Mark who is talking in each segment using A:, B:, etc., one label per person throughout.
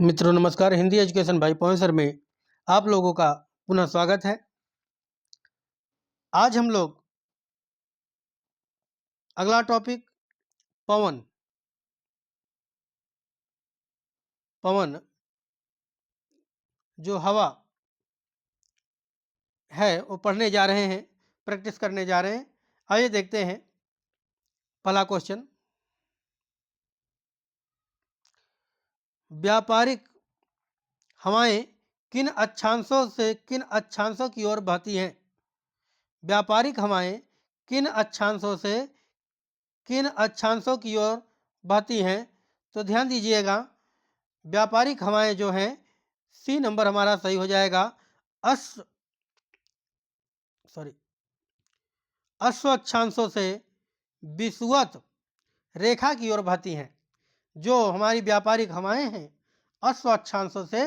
A: मित्रों नमस्कार। हिंदी एजुकेशन भाई पॉइंसर में आप लोगों का पुनः स्वागत है। आज हम लोग अगला टॉपिक पवन पवन जो हवा है वो पढ़ने जा रहे हैं, प्रैक्टिस करने जा रहे हैं। आइए देखते हैं पहला क्वेश्चन। व्यापारिक हवाएं किन अक्षांशों की ओर बहती हैं? व्यापारिक हवाएं किन अक्षांशों की ओर बहती हैं? तो ध्यान दीजिएगा, व्यापारिक हवाएं जो हैं, सी नंबर हमारा सही हो जाएगा। अश्व अक्षांशों से विषुवत रेखा की ओर बहती हैं। जो हमारी व्यापारिक हवाएं हैं, अश्व अक्षांशों से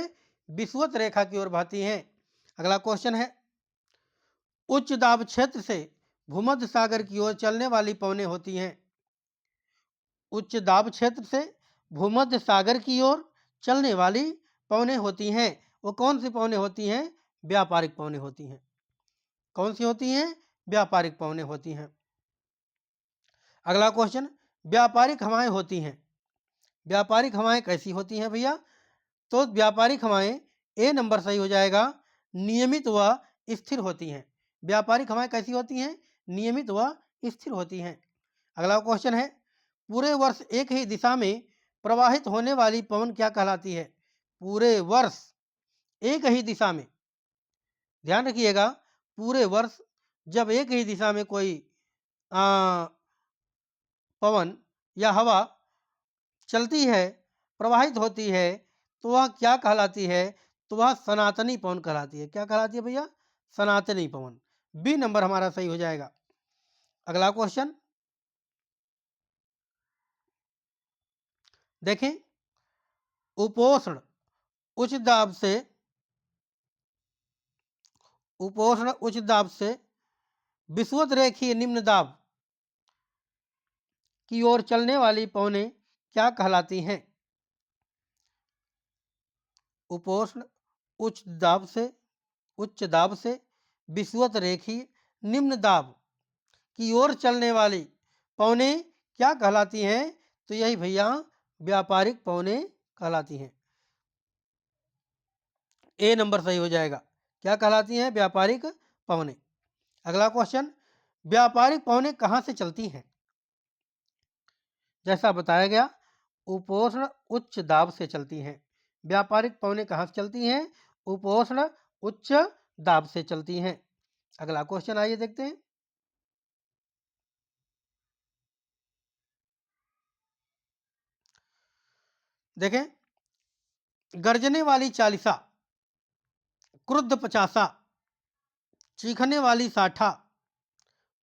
A: विषुवत रेखा की ओर बहती हैं। अगला क्वेश्चन है, उच्च दाब क्षेत्र से भूमध्य सागर की ओर चलने वाली पवनें होती हैं। उच्च दाब क्षेत्र से भूमध्य सागर की ओर चलने वाली पवनें होती हैं। वो कौन सी पवनें होती हैं? व्यापारिक पवनें होती हैं। कौन सी होती हैं? व्यापारिक पवनें होती हैं। अगला क्वेश्चन, व्यापारिक हवाएं होती हैं। व्यापारिक हवाएं कैसी होती हैं भैया? तो व्यापारिक हवाएं ए नंबर सही हो जाएगा, नियमित व स्थिर होती हैं। व्यापारिक हवाएं कैसी होती हैं? नियमित व स्थिर होती हैं। अगला क्वेश्चन है, पूरे वर्ष एक ही दिशा में प्रवाहित होने वाली पवन क्या कहलाती है? पूरे वर्ष एक ही दिशा में, ध्यान रखिएगा, पूरे वर्ष जब एक ही दिशा में कोई पवन या हवा चलती है, प्रवाहित होती है, तो वह क्या कहलाती है? तो वह सनातनी पवन कहलाती है। क्या कहलाती है भैया? सनातनी पवन। बी नंबर हमारा सही हो जाएगा। अगला क्वेश्चन देखें, उपोष्ण उच्च दाब से विषुवत रेखीय निम्न दाब की ओर चलने वाली पवनें क्या कहलाती हैं? उपोष्ण उच्च दाब से विषुवत रेखीय निम्न दाब की ओर चलने वाली पवनें क्या कहलाती हैं? तो यही भैया व्यापारिक पवनें कहलाती हैं। ए नंबर सही हो जाएगा। क्या कहलाती हैं? व्यापारिक पवनें। अगला क्वेश्चन, व्यापारिक पवनें कहां से चलती हैं? जैसा बताया गया, उपोष्ण उच्च दाब से चलती हैं। व्यापारिक पवनें कहां से चलती हैं? उपोष्ण उच्च दाब से चलती हैं। अगला क्वेश्चन आइए देखते हैं। देखें, गर्जने वाली चालीसा, क्रुद्ध पचासा, चीखने वाली साठा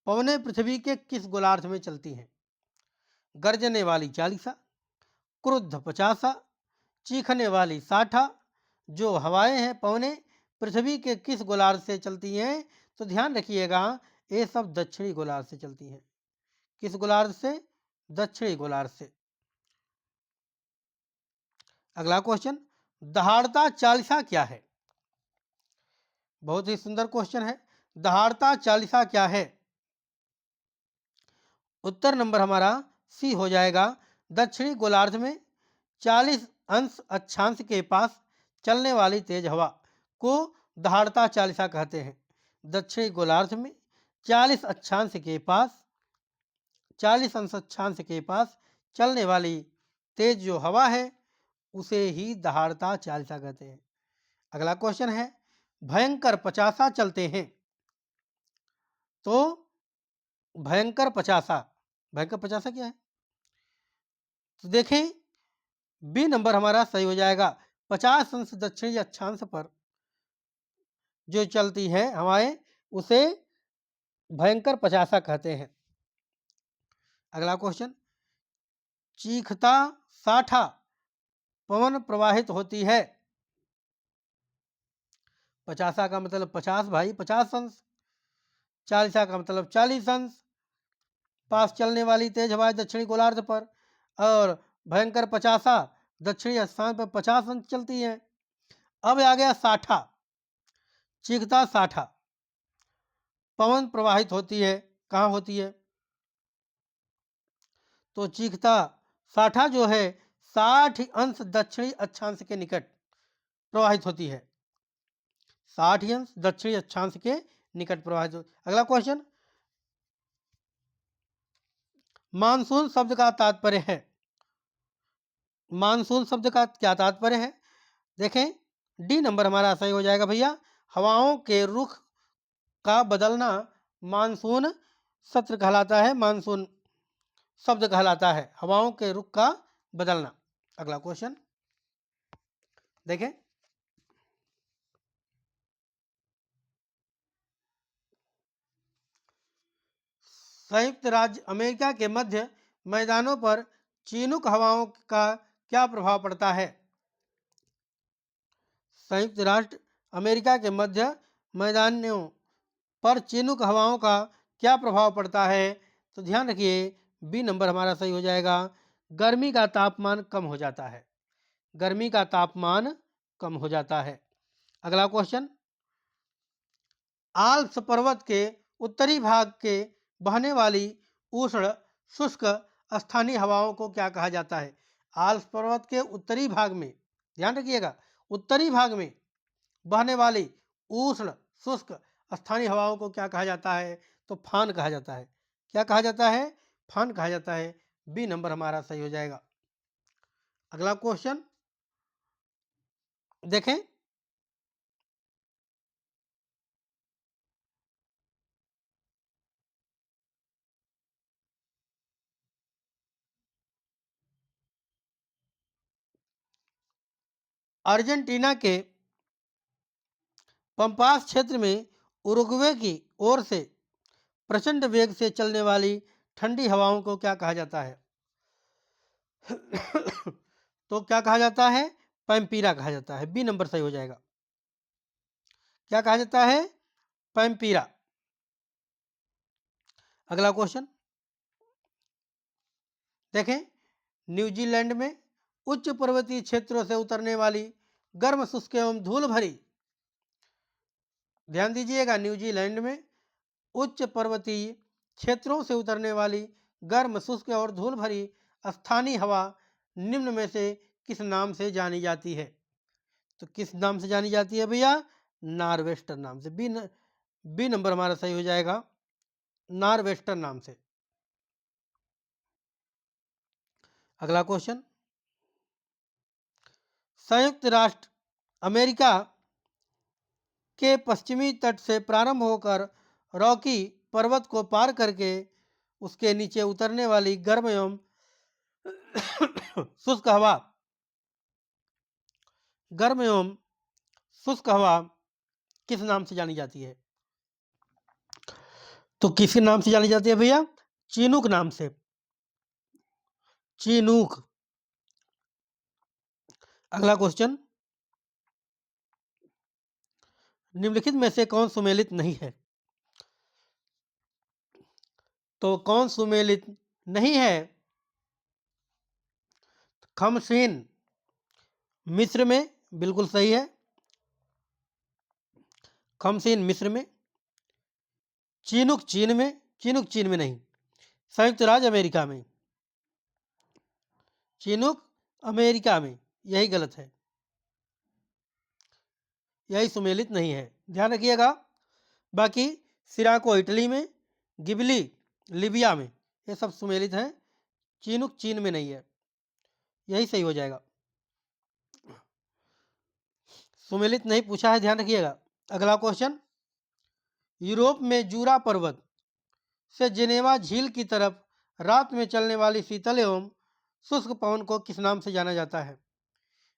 A: पवनें पृथ्वी के किस गोलार्ध में चलती हैं? गर्जने वाली चालीसा, क्रुद्ध पचासा, चीखने वाली साठा, जो हवाएं हैं, पवनें पृथ्वी के किस गोलार्ध से चलती हैं? तो ध्यान रखिएगा, ये सब दक्षिणी गोलार्ध से चलती हैं। किस गोलार्ध से? दक्षिणी गोलार्ध से। अगला क्वेश्चन, दहाड़ता चालीसा क्या है? बहुत ही सुंदर क्वेश्चन है। दहाड़ता चालीसा क्या है? उत्तर नंबर हमारा सी हो जाएगा। दक्षिणी गोलार्ध में 40 अंश अक्षांश के पास चलने वाली तेज हवा को दहाड़ता चालीसा कहते हैं। दक्षिणी गोलार्ध में 40 अंश अक्षांश के पास चलने वाली तेज जो हवा है, उसे ही दहाड़ता चालीसा कहते हैं। अगला क्वेश्चन है, भयंकर पचासा चलते हैं। तो भयंकर पचासा क्या है? तो देखें, बी नंबर हमारा सही हो जाएगा। 50 अंश दक्षिणी अक्षांश पर जो चलती है हवाएं, उसे भयंकर पचासा कहते हैं। अगला क्वेश्चन, चीखता साठा पवन प्रवाहित होती है। पचासा का मतलब 50 भाई, 50 अंश। चालीसा का मतलब 40 अंश पास चलने वाली तेज हवाएं दक्षिणी गोलार्ध पर, और भयंकर पचासा दक्षिणी स्थान पर 50 अंश चलती है। अब आ गया साठा, चीखता साठा। पवन प्रवाहित होती है, कहाँ होती है? तो चीखता साठा जो है 60 अंश दक्षिणी अक्षांश के निकट प्रवाहित होती है। 60 अंश दक्षिणी अक्षांश के निकट प्रवाहित होती। अगला क्वेश्चन, मानसून शब्द का तात्पर्य है। मानसून शब्द का क्या तात्पर्य है? देखें, डी नंबर हमारा सही हो जाएगा भैया। हवाओं के रुख का बदलना मानसून सत्र कहलाता है, मानसून शब्द कहलाता है, हवाओं के रुख का बदलना। अगला क्वेश्चन देखें, संयुक्त राज्य अमेरिका के मध्य मैदानों पर चीनुक हवाओं का क्या प्रभाव पड़ता है? संयुक्त राष्ट्र अमेरिका के मध्य मैदानों पर चीनुक हवाओं का क्या प्रभाव पड़ता है? तो ध्यान रखिए, बी नंबर हमारा सही हो जाएगा। गर्मी का तापमान कम हो जाता है, गर्मी का तापमान कम हो जाता है। अगला क्वेश्चन, आल्प्स पर्वत के उत्तरी भाग के बहने वाली उष्ण शुष्क स्थानीय हवाओं को क्या कहा जाता है? आल्प्स पर्वत के उत्तरी भाग में, ध्यान रखिएगा, उत्तरी भाग में बहने वाली उष्ण शुष्क स्थानीय हवाओं को क्या कहा जाता है? तो फान कहा जाता है। क्या कहा जाता है? फान कहा जाता है। बी नंबर हमारा सही हो जाएगा। अगला क्वेश्चन देखें, अर्जेंटीना के पंपास क्षेत्र में उरुग्वे की ओर से प्रचंड वेग से चलने वाली ठंडी हवाओं को क्या कहा जाता है? तो क्या कहा जाता है? पैम्पीरा कहा जाता है। बी नंबर सही हो जाएगा। क्या कहा जाता है? पैम्पीरा। अगला क्वेश्चन देखें, न्यूजीलैंड में उच्च पर्वतीय क्षेत्रों से उतरने वाली गर्म शुष्क एवं धूल भरी, ध्यान दीजिएगा, न्यूजीलैंड में उच्च पर्वतीय क्षेत्रों से उतरने वाली गर्म शुष्क और धूल भरी स्थानीय हवा निम्न में से किस नाम से जानी जाती है? तो किस नाम से जानी जाती है भैया? नॉरवेस्टर नाम से। बी नंबर हमारा सही हो जाएगा, नॉरवेस्टर नाम से। अगला क्वेश्चन, संयुक्त राष्ट्र अमेरिका के पश्चिमी तट से प्रारंभ होकर रॉकी पर्वत को पार करके उसके नीचे उतरने वाली गर्म एवं शुष्क हवा, गर्म एवं शुष्क हवा किस नाम से जानी जाती है? तो किस नाम से जानी जाती है भैया? चीनूक नाम से, चीनूक। अगला क्वेश्चन, निम्नलिखित में से कौन सुमेलित नहीं है? तो कौन सुमेलित नहीं है? खमसीन मिस्र में, बिल्कुल सही है, खमसीन मिस्र में। चीनुक चीन में, चीनुक चीन में नहीं, संयुक्त राज्य अमेरिका में। चीनुक अमेरिका में, यही गलत है, यही सुमेलित नहीं है, ध्यान रखिएगा। बाकी सिराको इटली में, गिबली लीबिया में, ये सब सुमेलित हैं, चीनुक चीन में नहीं है, यही सही हो जाएगा। सुमेलित नहीं पूछा है, ध्यान रखिएगा। अगला क्वेश्चन, यूरोप में जूरा पर्वत से जिनेवा झील की तरफ रात में चलने वाली शीतल एवं शुष्क पवन को किस नाम से जाना जाता है?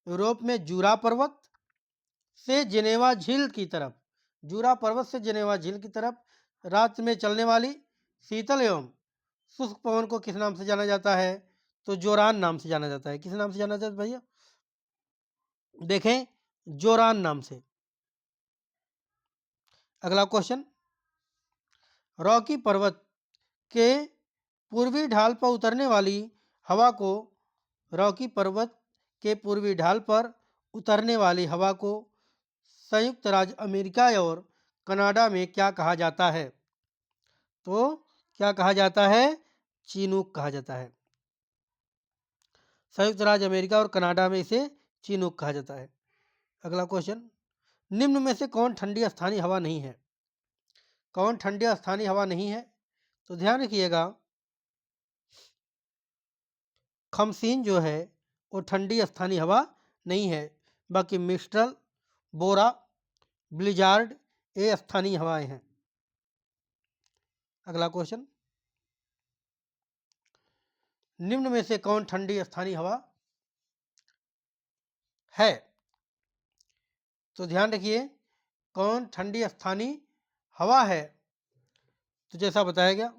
A: यूरोप में जूरा पर्वत से जिनेवा झील की तरफ, जूरा पर्वत से जिनेवा झील की तरफ रात में चलने वाली शीतल एवं शुष्क पवन को किस नाम से जाना जाता है? तो जोरान नाम से जाना जाता है। किस नाम से जाना जाता है भैया? देखें, जोरान नाम से। अगला क्वेश्चन, रॉकी पर्वत के पूर्वी ढाल पर उतरने वाली हवा को रॉकी पर्वत के पूर्वी ढाल पर उतरने वाली हवा को संयुक्त राज्य अमेरिका और कनाडा में क्या कहा जाता है? तो क्या कहा जाता है? चिनूक कहा जाता है। संयुक्त राज्य अमेरिका और कनाडा में इसे चिनूक कहा जाता है। अगला क्वेश्चन, निम्न में से कौन ठंडी स्थानीय हवा नहीं है? कौन ठंडी स्थानीय हवा नहीं है? तो ध्यान रखिएगा, खमसीन जो है वो ठंडी स्थानीय हवा नहीं है, बाकी मिस्ट्रल, बोरा, ब्लिजार्ड ये स्थानीय हवाएं हैं। अगला क्वेश्चन, निम्न में से कौन ठंडी स्थानीय हवा है? तो ध्यान रखिए, कौन ठंडी स्थानीय हवा है? तो जैसा बताया गया,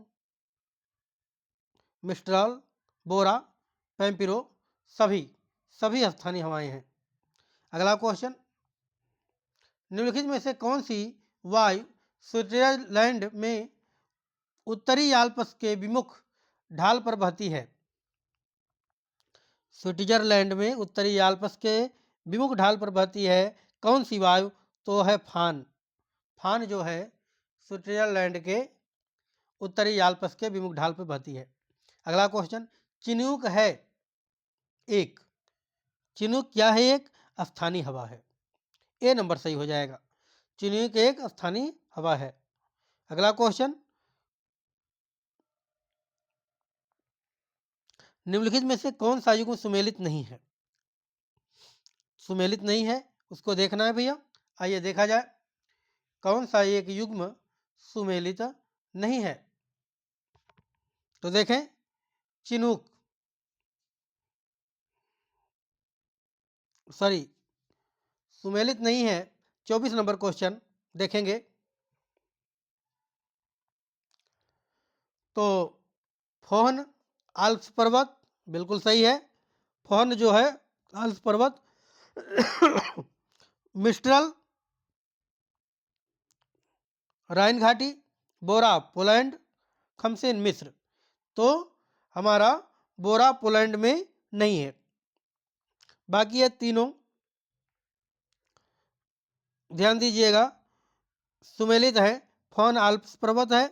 A: मिस्ट्रल, बोरा, पैम्पिरो सभी स्थानीय हवाएं हैं। अगला क्वेश्चन, निम्नलिखित में से कौन सी वायु स्विट्जरलैंड में उत्तरी आल्प्स के विमुख ढाल पर बहती है? स्विट्जरलैंड में उत्तरी आल्प्स के विमुख ढाल पर बहती है कौन सी वायु? तो है फान। फान जो है स्विट्जरलैंड के उत्तरी आल्प्स के विमुख ढाल पर बहती है। अगला क्वेश्चन, चिनूक है एक, चिनूक क्या है? एक स्थानीय हवा है। ए नंबर सही हो जाएगा, चिनूक एक स्थानीय हवा है। अगला क्वेश्चन, निम्नलिखित में से कौन सा युग्म सुमेलित नहीं है? सुमेलित नहीं है, उसको देखना है भैया। आइए देखा जाए, कौन सा एक युग्म सुमेलित नहीं है? तो देखें, चिनूक, सॉरी सुमेलित नहीं है। 24 नंबर क्वेश्चन देखेंगे तो फोहन आल्प्स पर्वत बिल्कुल सही है। फोहन जो है आल्प्स पर्वत, मिस्ट्रल राइन घाटी, बोरा पोलैंड, खमसेन मिस्र। तो हमारा बोरा पोलैंड में नहीं है, बाकी ये तीनों ध्यान दीजिएगा सुमेलित है। फोन आल्प्स पर्वत है,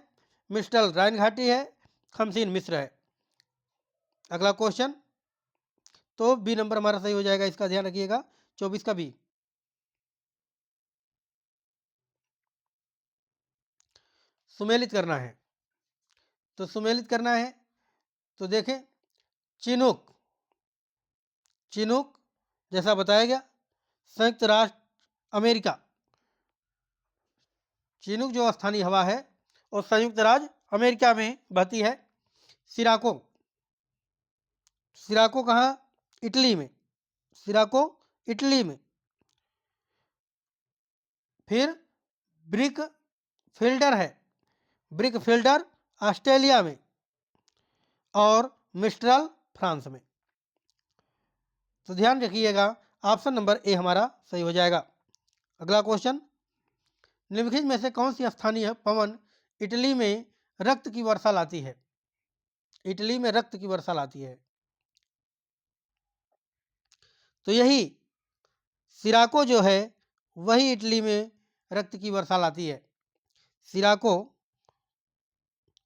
A: मिस्ट्रल राइन घाटी है, खमसीन मिस्र है। अगला क्वेश्चन, तो बी नंबर हमारा सही हो जाएगा, इसका ध्यान रखिएगा, 24 का बी। सुमेलित करना है, तो सुमेलित करना है तो देखें, चिनूक, चिनूक जैसा बताया गया संयुक्त राष्ट्र अमेरिका, चिनूक जो स्थानीय हवा है और संयुक्त राज्य अमेरिका में बहती है। सिराको, सिराको कहाँ? इटली में, सिराको इटली में। फिर ब्रिक फिल्डर है, ब्रिक फिल्डर ऑस्ट्रेलिया में, और मिस्ट्रल फ्रांस में। तो ध्यान रखिएगा, ऑप्शन नंबर ए हमारा सही हो जाएगा। अगला क्वेश्चन, निम्नलिखित में से कौन सी स्थानीय पवन इटली में रक्त की वर्षा लाती है? इटली में रक्त की वर्षा लाती है, तो यही सिराको जो है वही इटली में रक्त की वर्षा लाती है। सिराको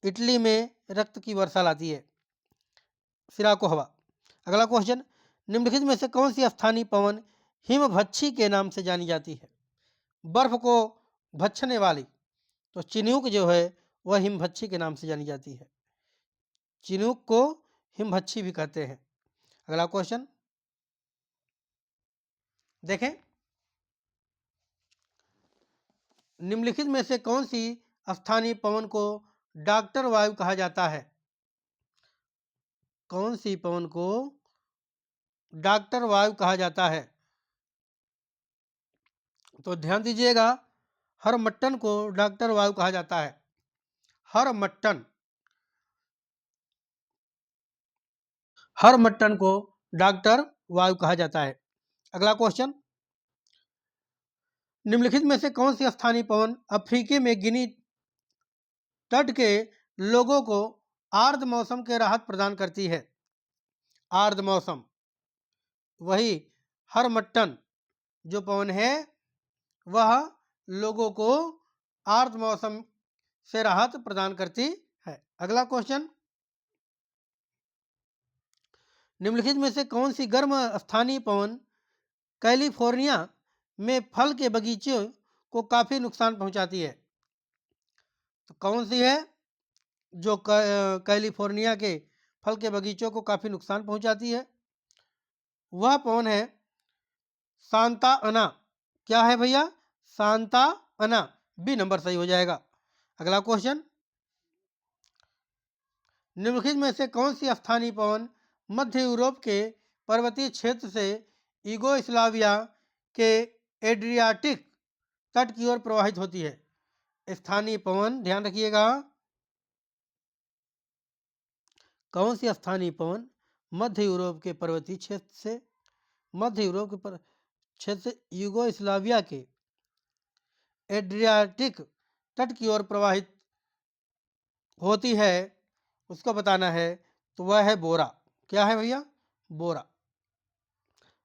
A: इटली में रक्त की वर्षा लाती है, सिराको हवा। अगला क्वेश्चन, निम्नलिखित में से कौन सी स्थानीय पवन हिमभच्छी के नाम से जानी जाती है? बर्फ को भच्छने वाली, तो चिनूक जो है वह हिमभच्छी के नाम से जानी जाती है, चिनूक को हिमभच्छी भी कहते हैं। अगला क्वेश्चन देखें, निम्नलिखित में से कौन सी स्थानीय पवन को डॉक्टर वायु कहा जाता है? कौन सी पवन को डॉक्टर वायु कहा जाता है? तो ध्यान दीजिएगा, हर मट्टन को डॉक्टर वायु कहा जाता है, हर मट्टन, हर मट्टन को डॉक्टर वायु कहा जाता है। अगला क्वेश्चन, निम्नलिखित में से कौन सी स्थानीय पवन अफ्रीकी में गिनी तट के लोगों को आर्द्र मौसम के राहत प्रदान करती है? आर्द्र मौसम, वही हर मट्टन जो पवन है वह लोगों को आर्द्र मौसम से राहत प्रदान करती है। अगला क्वेश्चन, निम्नलिखित में से कौन सी गर्म स्थानीय पवन कैलिफोर्निया में फल के बगीचे को काफी नुकसान पहुंचाती है? तो कौन सी है जो कैलिफोर्निया के फल के बगीचों को काफी नुकसान पहुंचाती है? वह पवन है सांता अना। क्या है भैया? सांता अना। बी नंबर सही हो जाएगा। अगला क्वेश्चन, निम्नलिखित में से कौन सी स्थानीय पवन मध्य यूरोप के पर्वतीय क्षेत्र से यूगोस्लाविया के एड्रियाटिक तट की ओर प्रवाहित होती है? स्थानीय पवन ध्यान रखिएगा, कौन सी स्थानीय पवन मध्य यूरोप के पर्वतीय क्षेत्र से क्षेत्र से यूगोस्लाविया के एड्रियाटिक तट की ओर प्रवाहित होती है, उसको बताना है। तो वह है बोरा। क्या है भैया? बोरा।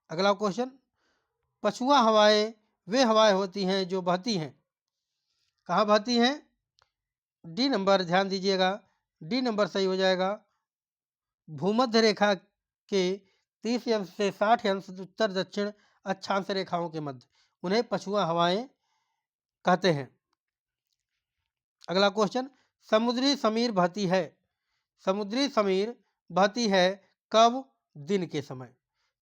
A: अगला क्वेश्चन, पछुआ हवाएं वे हवाएं होती हैं जो बहती हैं, कहाँ बहती हैं? डी नंबर ध्यान दीजिएगा, डी नंबर सही हो जाएगा। भूमध्य रेखा के 30 अंश से 60 अंश उत्तर दक्षिण अक्षांश रेखाओं के मध्य, उन्हें पछुआ हवाएं कहते हैं। अगला क्वेश्चन, समुद्री समीर बहती है, समुद्री समीर बहती है कब? दिन के समय।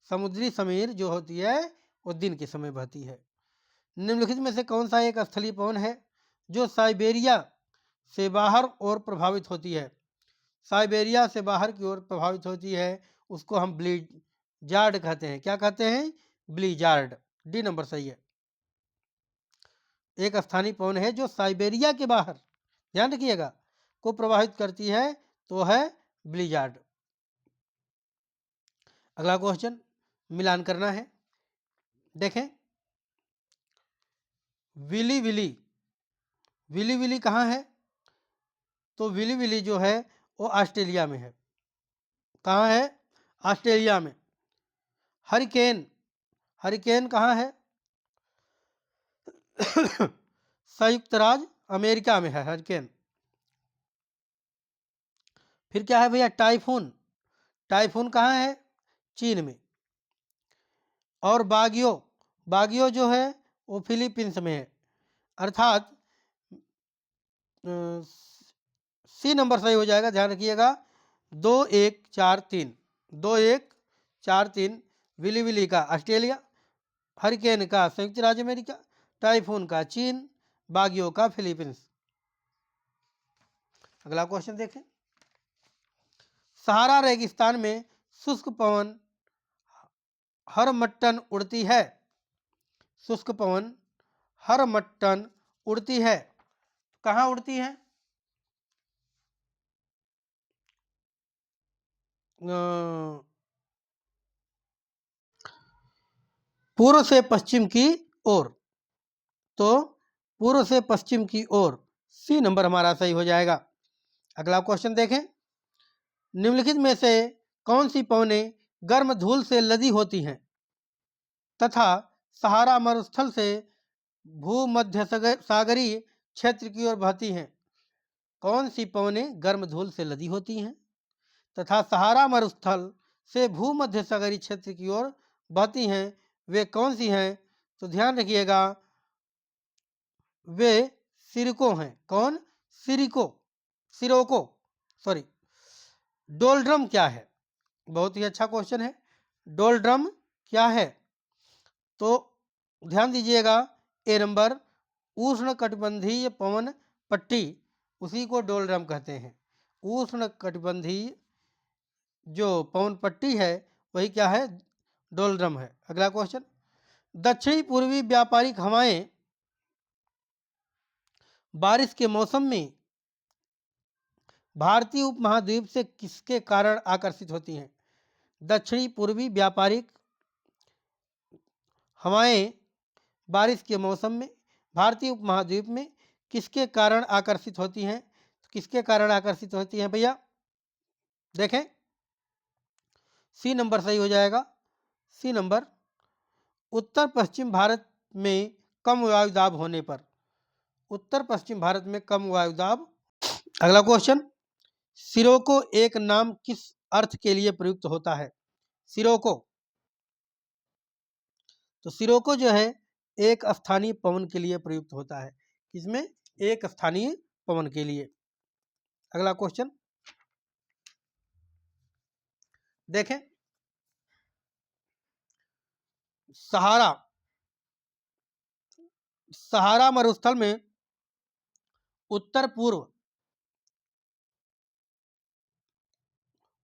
A: समुद्री समीर जो होती है वो दिन के समय बहती है। निम्नलिखित में से कौन सा एक स्थलीय पवन है जो साइबेरिया से बाहर और प्रभावित होती है? साइबेरिया से बाहर की ओर प्रभावित होती है, उसको हम ब्लीजार्ड कहते हैं। क्या कहते हैं? ब्लीजार्ड। डी नंबर सही है। एक स्थानीय पवन है जो साइबेरिया के बाहर, ध्यान रखिएगा, को प्रभावित करती है, तो है ब्लीजार्ड। अगला क्वेश्चन, मिलान करना है। देखें, विली विली, विली विली कहाँ है? तो विली विली जो है वो ऑस्ट्रेलिया में है। कहाँ है? ऑस्ट्रेलिया में। हरिकेन, हरिकेन कहाँ है? संयुक्त राज्य अमेरिका में है हरिकेन। फिर क्या है भैया? टाइफून, टाइफून कहाँ है? चीन में। और बागियो, बागियो जो है वो फिलीपींस में है। अर्थात सी नंबर सही हो जाएगा, ध्यान रखिएगा। 2 1 4 3, 2 1 4 3। विली विली का ऑस्ट्रेलिया, हरिकेन का संयुक्त राज्य अमेरिका, टाइफून का चीन, बागियो का फिलीपींस। अगला क्वेश्चन देखें, सहारा रेगिस्तान में शुष्क पवन हर मट्टन उड़ती है, शुष्क पवन हर मट्टन उड़ती है, कहाँ उड़ती है? पूर्व से पश्चिम की ओर। तो पूर्व से पश्चिम की ओर, सी नंबर हमारा सही हो जाएगा। अगला क्वेश्चन देखें, निम्नलिखित में से कौन सी पवनें गर्म धूल से लदी होती हैं तथा सहारा मरुस्थल से भूमध्य सागरीय क्षेत्र की ओर बहती हैं? कौन सी पवनें गर्म धूल से लदी होती हैं तथा सहारा मरुस्थल से भूमध्य सागरीय क्षेत्र की ओर बहती हैं, वे कौन सी हैं? तो ध्यान रखिएगा, वे सिरको हैं। कौन? सिरको, सिरोको, सॉरी। डोलड्रम क्या है? बहुत ही अच्छा क्वेश्चन है। डोलड्रम क्या है? तो ध्यान दीजिएगा, ए नंबर, उष्ण कटिबंधीय पवन पट्टी, उसी को डोलड्रम कहते हैं। उष्ण कटिबंधीय जो पवन पट्टी है वही क्या है? डोलड्रम है। अगला क्वेश्चन, दक्षिणी पूर्वी व्यापारिक हवाएं बारिश के मौसम में भारतीय उपमहाद्वीप से किसके कारण आकर्षित होती हैं? दक्षिणी पूर्वी व्यापारिक हवाएं बारिश के मौसम में भारतीय उपमहाद्वीप में किसके कारण आकर्षित होती हैं? किसके कारण आकर्षित होती हैं भैया? देखें, सी नंबर सही हो जाएगा। सी नंबर उत्तर पश्चिम भारत में कम वायुदाब होने पर। उत्तर पश्चिम भारत में कम वायुदाब। अगला क्वेश्चन, सिरोको एक नाम किस अर्थ के लिए प्रयुक्त होता है? सिरोको, तो सिरोको जो है एक स्थानीय पवन के लिए प्रयुक्त होता है। किसमें? एक स्थानीय पवन के लिए। अगला क्वेश्चन देखें, सहारा सहारा मरुस्थल में उत्तर पूर्व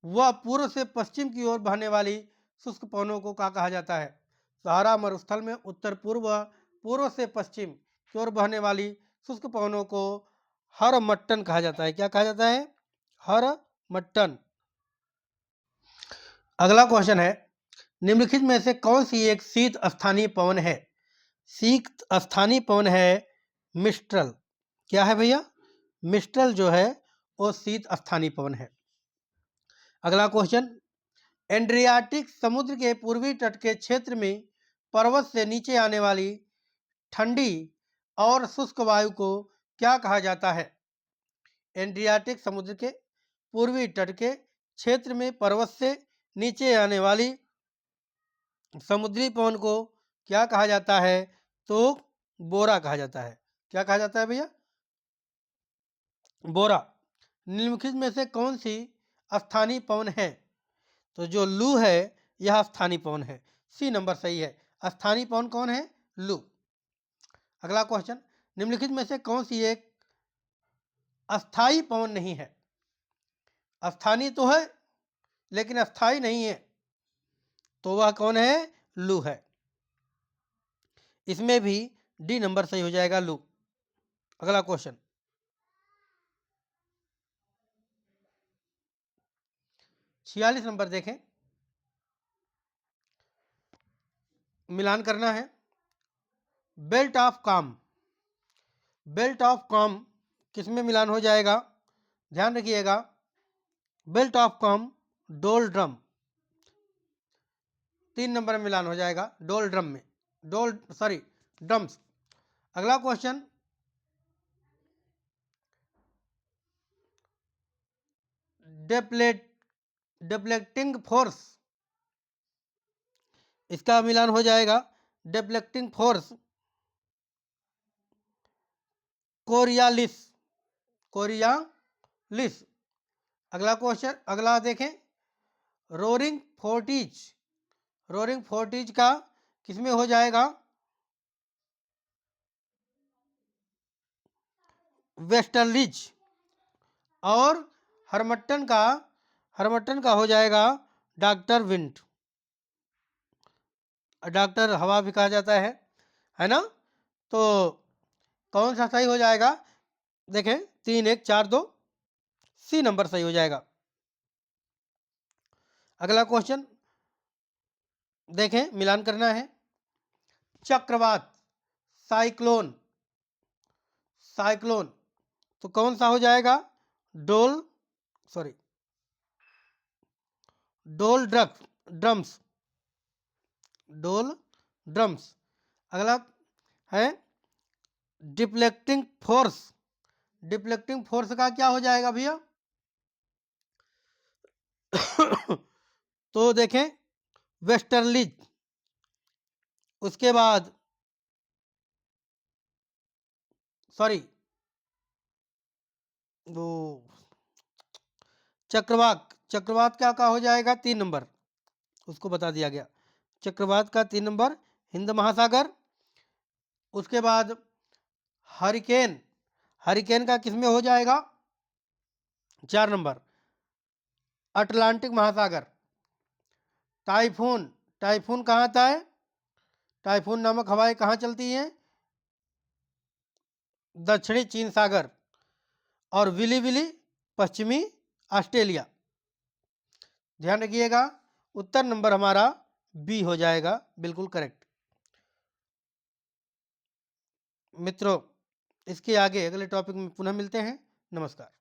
A: व पूर्व से पश्चिम की ओर बहने वाली शुष्क पवनों को क्या कहा जाता है? सहारा मरुस्थल में उत्तर पूर्व व पूर्व से पश्चिम की ओर बहने वाली शुष्क पवनों को हर मट्टन कहा जाता है। क्या कहा जाता है? हर मट्टन। अगला क्वेश्चन है, निम्नलिखित में से कौन सी एक शीत स्थानीय पवन है? शीत स्थानीय पवन है मिस्ट्रल। क्या है भैया? मिस्ट्रल जो है वो शीत स्थानीय पवन है। अगला क्वेश्चन, एड्रियाटिक समुद्र के पूर्वी तट के क्षेत्र में पर्वत से नीचे आने वाली ठंडी और शुष्क वायु को क्या कहा जाता है? एड्रियाटिक समुद्र के पूर्वी तट के क्षेत्र में पर्वत से नीचे आने वाली समुद्री पवन को क्या कहा जाता है? तो बोरा कहा जाता है। क्या कहा जाता है भैया? बोरा। निम्नलिखित में से कौन सी स्थानीय पवन है? तो जो लू है यह स्थानीय पवन है। सी नंबर सही है। स्थानीय पवन कौन है? लू। अगला क्वेश्चन, निम्नलिखित में से कौन सी एक अस्थाई पवन नहीं है? स्थानीय तो है लेकिन अस्थाई नहीं है, तो वह कौन है? लू है। इसमें भी डी नंबर सही हो जाएगा, लू। अगला क्वेश्चन, 46 नंबर देखें, मिलान करना है। बेल्ट ऑफ काम, बेल्ट ऑफ काम किसमें मिलान हो जाएगा? ध्यान रखिएगा, बेल्ट ऑफ काम डोल ड्रम, 3 नंबर में मिलान हो जाएगा डोल ड्रम में, ड्रम्स। अगला क्वेश्चन, डिफ्लेक्टिंग फोर्स, इसका मिलान हो जाएगा डिफ्लेक्टिंग फोर्स कोरियालिस, कोरियालिस। अगला क्वेश्चन, अगला देखें, रोरिंग फोर्टिज, रोरिंग फोर्टिज का किसमें हो जाएगा? वेस्टर्लिज। और हरमट्टन का हो जाएगा डॉक्टर विंड, डॉक्टर हवा भी कहा जाता है ना? तो कौन सा सही हो जाएगा? देखें, 3 1 4 2, सी नंबर सही हो जाएगा। अगला क्वेश्चन देखें, मिलान करना है। चक्रवात, साइक्लोन, साइक्लोन, तो कौन सा हो जाएगा? डोल ड्रम्स, डोल ड्रम्स। अगला है डिफ्लेक्टिंग फोर्स, डिफ्लेक्टिंग फोर्स का क्या हो जाएगा भैया? तो देखें, वेस्टर्लिज। उसके बाद वो चक्रवात, चक्रवात क्या हो जाएगा? 3 नंबर, उसको बता दिया गया। चक्रवात का 3 नंबर हिंद महासागर। उसके बाद हरिकेन, हरिकेन का किसमें हो जाएगा? 4 नंबर अटलांटिक महासागर। टाइफून, टाइफून कहाँ आता है? टाइफून नामक हवाएं कहाँ चलती हैं? दक्षिणी चीन सागर। और विली विली पश्चिमी ऑस्ट्रेलिया। ध्यान रखिएगा, उत्तर नंबर हमारा बी हो जाएगा, बिल्कुल करेक्ट। मित्रों, इसके आगे अगले टॉपिक में पुनः मिलते हैं। नमस्कार।